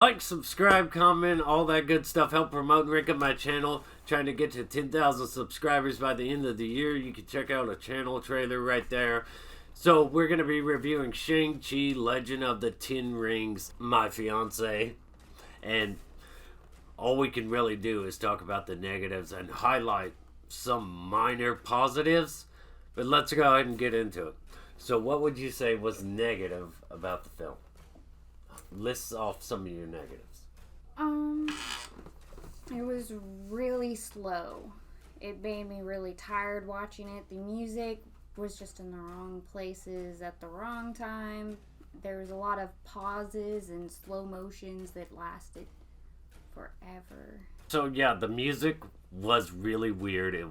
Like, subscribe, comment, all that good stuff. Help promote and rank up my channel. Trying to get to 10,000 subscribers by the end of the year. You can check out a channel trailer right there. So we're going to be reviewing Shang Chi, Legend of the Ten Rings, my fiance. And all we can really do is talk about the negatives and highlight some minor positives. But let's go ahead and get into it. So what would you say was negative about the film? List off some of your negatives. It was really slow. It made me really tired watching it. The music was just in the wrong places at the wrong time. There was a lot of pauses and slow motions that lasted forever. So yeah, the music was really weird. It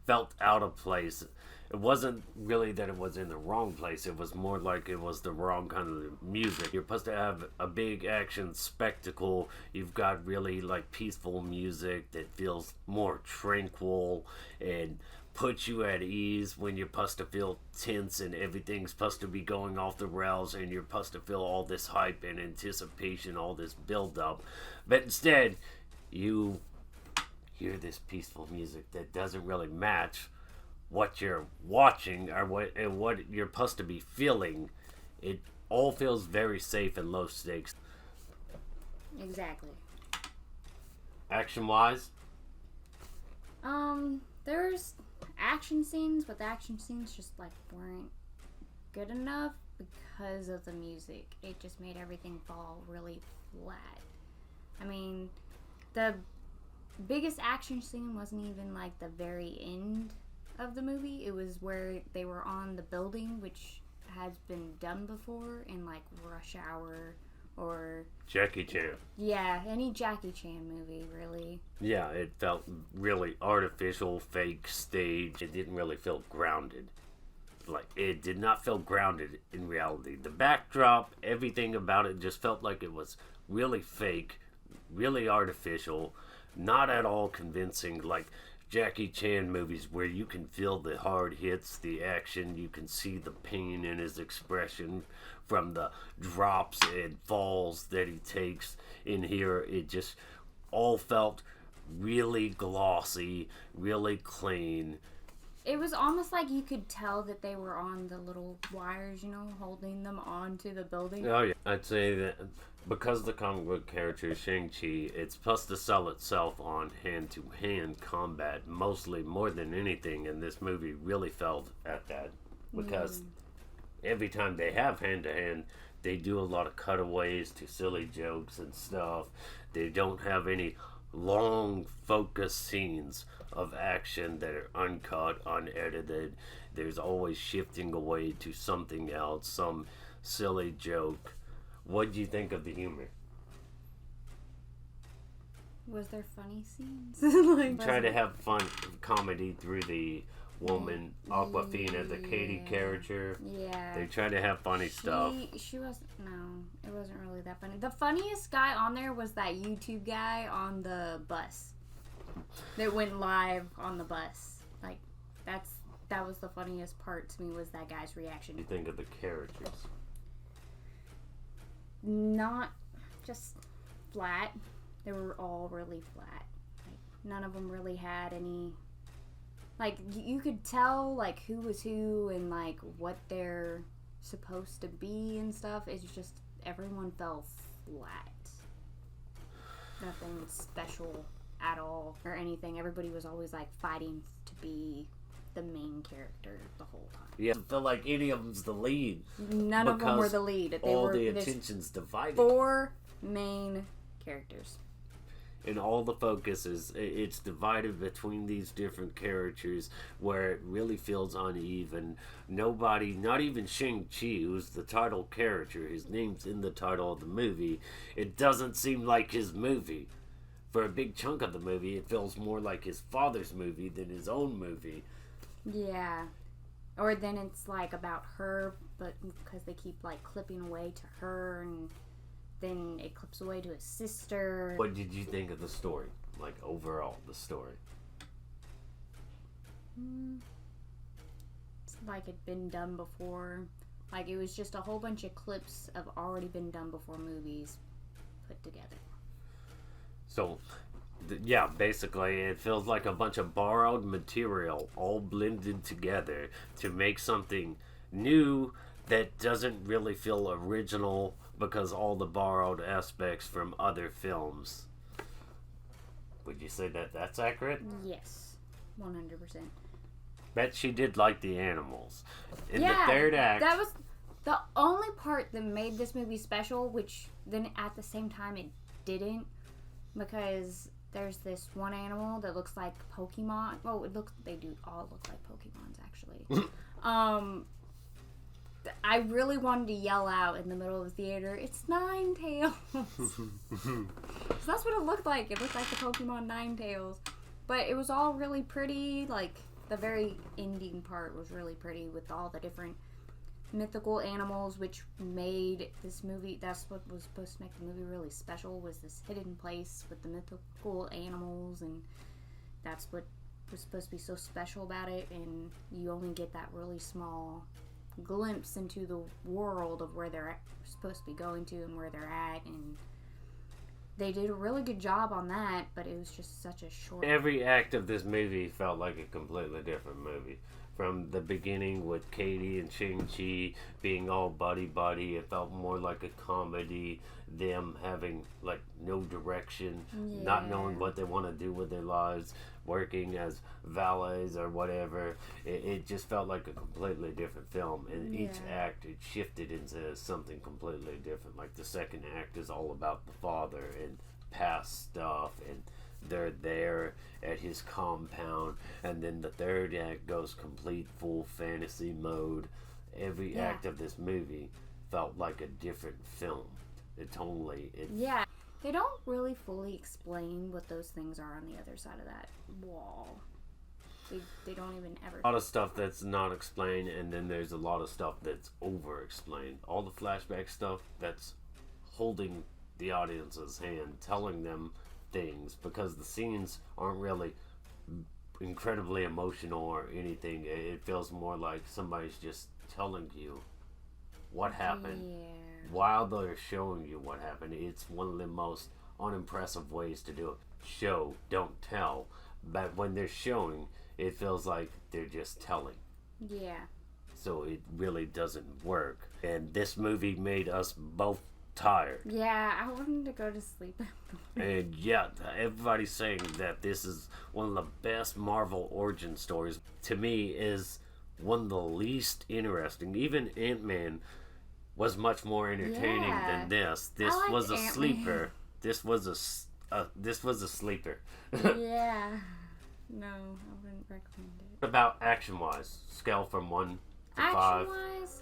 felt out of place. It wasn't really that it was in the wrong place. It was more like it was the wrong kind of music. You're supposed to have a big action spectacle. You've got really like peaceful music that feels more tranquil and puts you at ease when you're supposed to feel tense and everything's supposed to be going off the rails and you're supposed to feel all this hype and anticipation, all this build up. But instead, you hear this peaceful music that doesn't really match what you're watching or what you're supposed to be feeling. It all feels very safe and low stakes. Exactly. Action wise, There's action scenes, but the action scenes just like weren't good enough because of the music. It just made everything fall really flat. I mean, the biggest action scene wasn't even like the very end of the movie. It was where they were on the building, which has been done before in like Rush Hour or Jackie Chan. yeah, any Jackie Chan movie really. Yeah, it felt really artificial, fake, staged. It didn't really feel grounded. Like, it did not feel grounded in reality. The backdrop, everything about it just felt like it was really fake, really artificial, not at all convincing. Like Jackie Chan movies where you can feel the hard hits, the action, you can see the pain in his expression from the drops and falls that he takes. In here, it just all felt really glossy, really clean. It was almost like you could tell that they were on the little wires, holding them onto the building. Oh yeah, I'd say that because the comic book character is Shang-Chi, it's supposed to sell itself on hand-to-hand combat, mostly more than anything, and this movie really failed at that. Because every time they have hand-to-hand, they do a lot of cutaways to silly jokes and stuff. They don't have any long focused scenes of action that are uncut, unedited. There's always shifting away to something else, some silly joke. What do you think of the humor? Was there funny scenes? Try to have fun comedy through the woman Awkwafina, the Katie character. Yeah. They try to have funny stuff. She wasn't. No, it wasn't really that funny. The funniest guy on there was that YouTube guy on the bus that went live on the bus. Like, that was the funniest part to me, was that guy's reaction. What do you think of the characters? Not just flat. They were all really flat. Like, none of them really had any. Like, you could tell, like, who was who and, like, what they're supposed to be and stuff. It's just, everyone fell flat. Nothing special at all or anything. Everybody was always, like, fighting to be the main character the whole time. Yeah, I feel like any of them's the lead. None of them were the lead. The attention's divided. 4 main characters. And all the focus it's divided between these different characters where it really feels uneven. Nobody, not even Shang-Chi, who's the title character, his name's in the title of the movie, it doesn't seem like his movie. For a big chunk of the movie, it feels more like his father's movie than his own movie. Yeah. Or then it's like about her, but because they keep like clipping away to her, and then it clips away to his sister. What did you think of the story? Like, overall, the story? It's like it'd been done before. Like, it was just a whole bunch of clips of already been done before movies put together. So, yeah, basically, it feels like a bunch of borrowed material all blended together to make something new that doesn't really feel original because all the borrowed aspects from other films. Would you say that that's accurate? Yes, 100%. Bet she did like the animals. In Yeah, the third act, that was the only part that made this movie special, which then at the same time it didn't, because there's this one animal that looks like Pokemon. Well, they do all look like Pokemons, actually. I really wanted to yell out in the middle of the theater, "It's Ninetales!" So that's what it looked like. It looked like the Pokemon Ninetales. But it was all really pretty. Like, the very ending part was really pretty with all the different mythical animals, which made this movie, that's what was supposed to make the movie really special, was this hidden place with the mythical animals, and that's what was supposed to be so special about it. And you only get that really small glimpse into the world of where they're supposed to be going to and where they're at, and they did a really good job on that, but it was just such a short... Every act of this movie felt like a completely different movie. From the beginning with Katie and Shang Chi being all buddy-buddy, it felt more like a comedy, them having like no direction, not knowing what they want to do with their lives, working as valets or whatever. It just felt like a completely different film, and each act it shifted into something completely different. Like the second act is all about the father and past stuff, and they're there at his compound, and then the third act goes complete full fantasy mode. Every act of this movie felt like a different film. They don't really fully explain what those things are on the other side of that wall. They don't even ever... A lot of stuff that's not explained, and then there's a lot of stuff that's over explained. All the flashback stuff that's holding the audience's hand, telling them things, because the scenes aren't really incredibly emotional or anything. It feels more like somebody's just telling you what happened while they're showing you what happened. It's one of the most unimpressive ways to do it. Show, don't tell. But when they're showing, it feels like they're just telling. Yeah. So it really doesn't work. And this movie made us both tired. Yeah, I wanted to go to sleep. And yeah, everybody's saying that this is one of the best Marvel origin stories. To me, is one of the least interesting. Even Ant-Man was much more entertaining than this. This was a sleeper. This was a sleeper. Yeah. No, I wouldn't recommend it. What about action-wise? Scale from 1 to 5. Action-wise,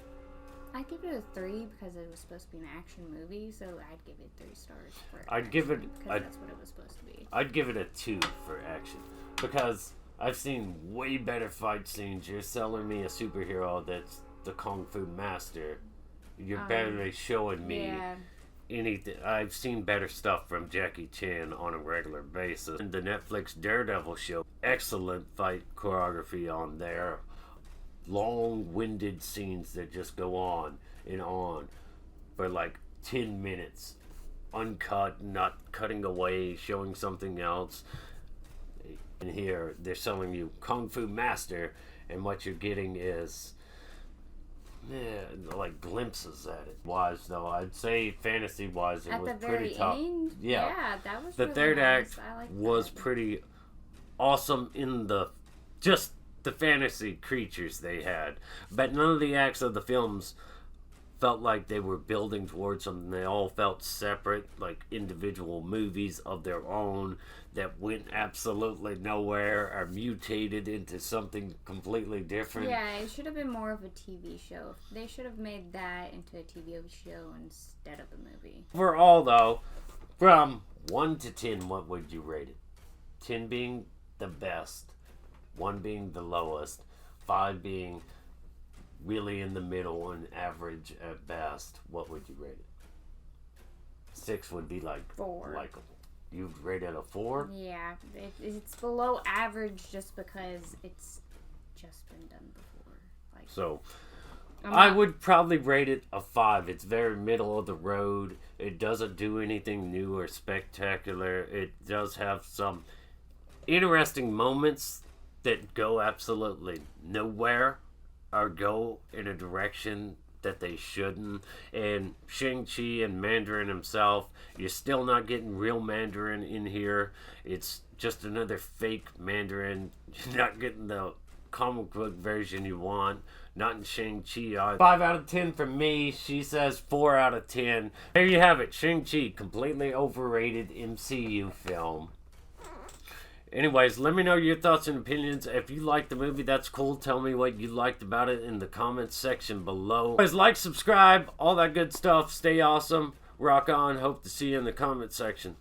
I'd give it a 3 because it was supposed to be an action movie, so I'd give it 3 stars for I'd give it... because that's what it was supposed to be. I'd give it a 2 for action. Because I've seen way better fight scenes. You're selling me a superhero that's the Kung Fu master. You're barely showing me anything. I've seen better stuff from Jackie Chan on a regular basis. In the Netflix Daredevil show, excellent fight choreography on there. Long-winded scenes that just go on and on for like 10 minutes. Uncut, not cutting away, showing something else. And here, they're selling you Kung Fu Master, and what you're getting is like glimpses at it. Wise though, I'd say fantasy-wise, it was pretty tough. Yeah, that was the really third nice. act was pretty awesome in the fantasy creatures they had, but none of the acts of the films felt like they were building towards something. They all felt separate, like individual movies of their own that went absolutely nowhere or mutated into something completely different. Yeah, it should have been more of a TV show. They should have made that into a TV show instead of a movie. Overall, though, from 1 to 10, what would you rate it? 10 being the best, 1 being the lowest, 5 being really in the middle and average at best. What would you rate it? 6 would be like 4. Likeable. You'd rate it a 4? Yeah, it's below average just because it's just been done before. So, I would probably rate it a 5. It's very middle of the road. It doesn't do anything new or spectacular. It does have some interesting moments that go absolutely nowhere or go in a direction that they shouldn't. And Shang Chi and Mandarin himself, you're still not getting real Mandarin in here. It's just another fake Mandarin. You're not getting the comic book version you want. Not in Shang Chi. 5 out of 10 for me. She says 4 out of 10. There you have it. Shang Chi, completely overrated MCU film. Anyways, let me know your thoughts and opinions. If you liked the movie, that's cool. Tell me what you liked about it in the comments section below. Guys, like, subscribe, all that good stuff. Stay awesome. Rock on. Hope to see you in the comment section.